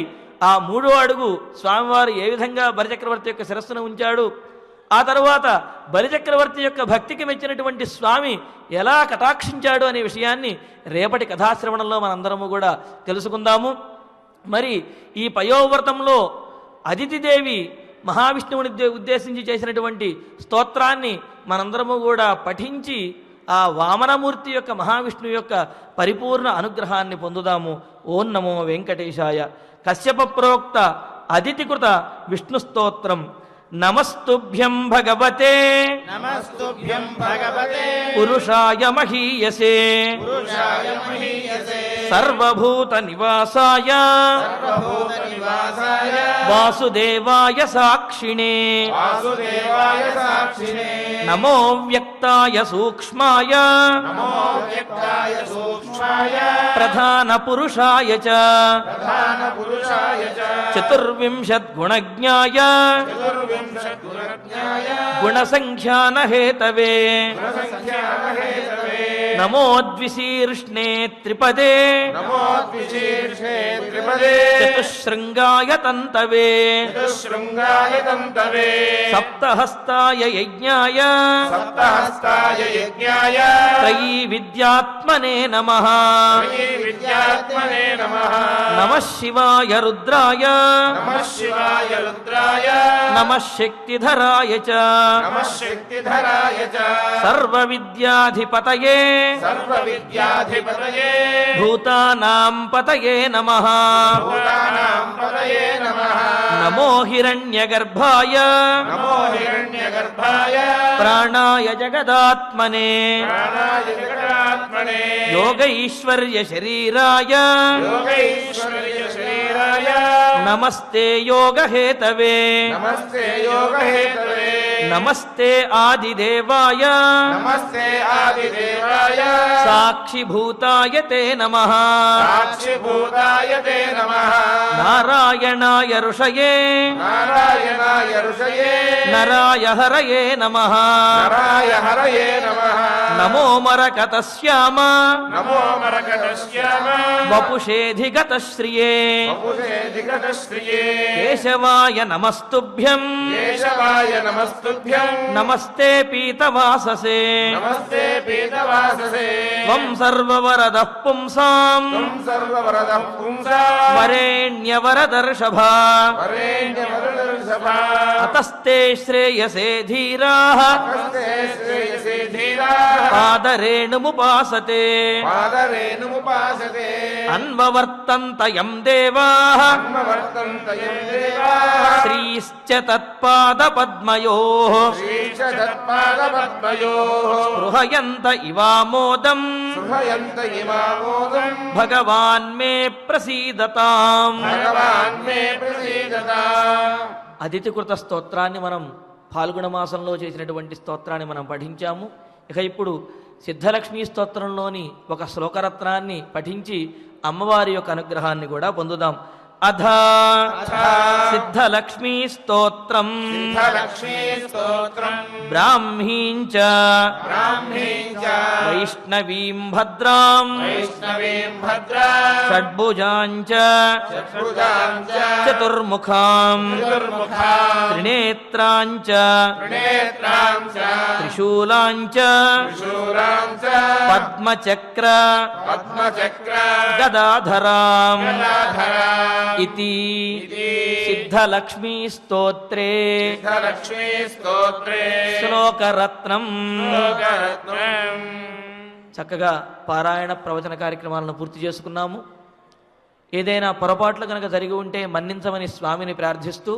ఆ 3వ అడుగు స్వామివారు ఏ విధంగా బలిచక్రవర్తి యొక్క శిరస్సును ఉంచాడు, ఆ తరువాత బలిచక్రవర్తి యొక్క భక్తికి మెచ్చినటువంటి స్వామి ఎలా కటాక్షించాడు అనే విషయాన్ని రేపటి కథాశ్రవణంలో మనందరము కూడా తెలుసుకుందాము. మరి ఈ పయోవ్రతంలో అదితిదేవి మహావిష్ణువుని ఉద్దేశించి చేసినటువంటి స్తోత్రాన్ని మనందరము కూడా పఠించి ఆ వామనమూర్తి యొక్క మహావిష్ణువు యొక్క పరిపూర్ణ అనుగ్రహాన్ని పొందుదాము. ఓం నమో వెంకటేశాయ. కశ్యప ప్రోక్త అదితికృత విష్ణు స్తోత్రం. నమస్తుభ్యం భగవతే నమస్తుభ్యం భగవతే పురుషాయ మహీయసే సర్వభూత నివాసాయ సర్వభూత నివాసాయ వాసుదేవాయ సాక్షిణే వాసుదేవాయ సాక్షిణే నమో వ్యక్తాయ సూక్ష్మాయ నమో వ్యక్తాయ సూక్ష్మాయ ప్రధాన పురుషాయ చ ప్రధాన పురుషాయ చ చతుర్వింశద్గుణజ్ఞాయ చతుర్వింశద్గుణజ్ఞాయ గుణసంఖ్యాన హేతవే గుణసంఖ్యామహేతవే నమో ద్విశీర్ష్ణే త్రిపదే నమో ద్విశీర్షే త్రిపదే చతుశృంగాయ తంతవే చతుశృంగాయ తంతవే సప్తహస్తాయ యజ్ఞాయ సప్తహస్తాయ యజ్ఞాయ త్రయీ విద్యాత్మనే నమః శ్రీ విద్యాత్మనే నమః నమః శివాయ రుద్రాయ నమః శివాయ రుద్రాయ నమః శక్తిధరాయ చ నమః శక్తిధరాయ చ సర్వవిద్యాధిపతయే సర్వవిద్యాధిపతయే భూతానాం పతయే నమః భూతానాం పతయే నమః నమో హిరణ్యగర్భాయ నమో హిరణ్యగర్భాయ ప్రాణాయ జగదాత్మనే ప్రాణాయ జగదాత్మనే యోగైశ్వర్య శరీరాయ యోగైశ్వర్య శరీరాయ నమస్తే యోగహేతవే నమస్తే యోగహేతవే నమస్తే ఆదిదేవాయ నమస్తే ఆదిదేవాయ సాక్షిభూతాయ తే నమః సాక్షిభూతాయ తే నమః నారాయణాయ ఋషయే నారాయణాయ ఋషయే నరాయ హరయే నమః నరాయ హరయే నమః నమో మరకతశ్యామ నమో మరకతశ్యామ వపుషేధిగతశ్రియే వపుషేధిగతశ్రియే కేశవాయ నమస్తుభ్యం కేశవాయ నమస్తుభ్యం నమస్తే పీతవాససే నమస్తే పీతవాససే త్వం సర్వవరదః పుంసాం త్వం సర్వవరదః పుంసా వరేణ్యవరదర్షభ వరేణ్యవరదర్షభా అతస్తే శ్రేయసే ధీరాః హస్తే శ్రేయసే ధీరాః పాదరేణుముపాసతే పాదరేణుముపాసతే అన్వవర్తంత యం దేవాః బ్రహ్మవర్తంత యం దేవాః శ్రీశ్చ తత్పాదపద్మయోః శ్రీశతత్పాదపద్మయోః స్పృహయంత ఇవామోదం సుహయంత ఇమామోదం భగవాన్ మే ప్రసీదతాం. భగవాన్ మే ప్రసీదతాం. అదితికృత స్తోత్రాన్ని మనం ఫాల్గుణ మాసంలో చేసినటువంటి స్తోత్రాన్ని మనం పఠించాము. ఇక ఇప్పుడు సిద్ధలక్ష్మీ స్తోత్రంలోని ఒక శ్లోకరత్నాన్ని పఠించి అమ్మవారి యొక్క అనుగ్రహాన్ని కూడా పొందుదాం. అథా సిద్ధలక్ష్మీ స్తోత్రం సిద్ధలక్ష్మీ స్తోత్రం బ్రాహ్మీంచ బ్రాహ్మీంచ వైష్ణవీం భద్రాం వైష్ణవీం భద్రా షడ్భుజాంచ చతుర్భుజాంచ చతుర్ముఖాం చతుర్ముఖాం త్రినేత్రాంచ త్రినేత్రాంచ త్రిశూలాంచ త్రిశూలాంచ పద్మచక్ర పద్మచక్ర గదాధరాం గదాధరా ఇతి సిద్ధలక్ష్మీ స్తోత్రే సిద్ధలక్ష్మీ స్తోత్రే శ్లోకరత్నం. శ్లోకరత్నం. చక్కగా పారాయణ ప్రవచన కార్యక్రమాలను పూర్తి చేసుకున్నాము. ఏదైనా పొరపాట్లు కనుక జరిగి ఉంటే మన్నించమని స్వామిని ప్రార్థిస్తూ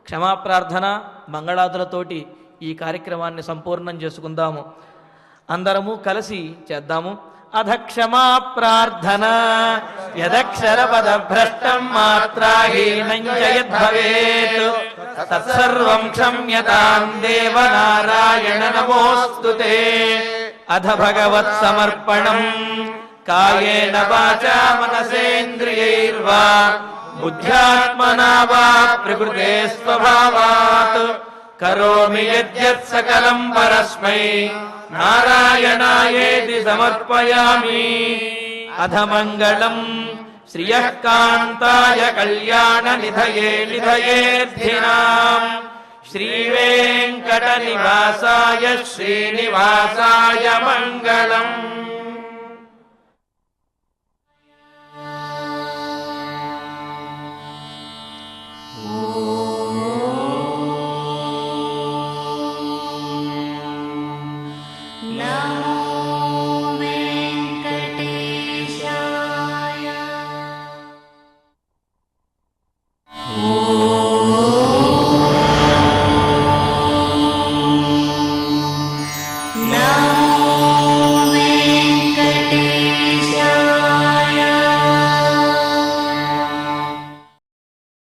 క్షమాప్రార్థన మంగళాదులతోటి ఈ కార్యక్రమాన్ని సంపూర్ణం చేసుకుందాము. అందరము కలిసి చేద్దాము. అధ క్షమా ప్రార్థన యదక్షర పద భ్రష్టం మాత్రాహీనం చ యద్భవేత్ తత్సర్వం క్షమ్యతాం దేవ నారాయణ నమోస్తుతే. అధ భగవత్ సమర్పణం కాయేన వాచా మనసేంద్రియైర్వా బుద్ధ్యాత్మనా వా ప్రకృతే స్వభావాత్ కరోమి యద్యత్ సకలం పరస్మై నారాయణాయేతి సమర్పయామి. అధ మంగళం శ్రియః కాంతాయ కళ్యాణ నిధయే నిధయేర్థినాం శ్రీవేంకట నివాసాయ శ్రీనివాసాయ మంగళం.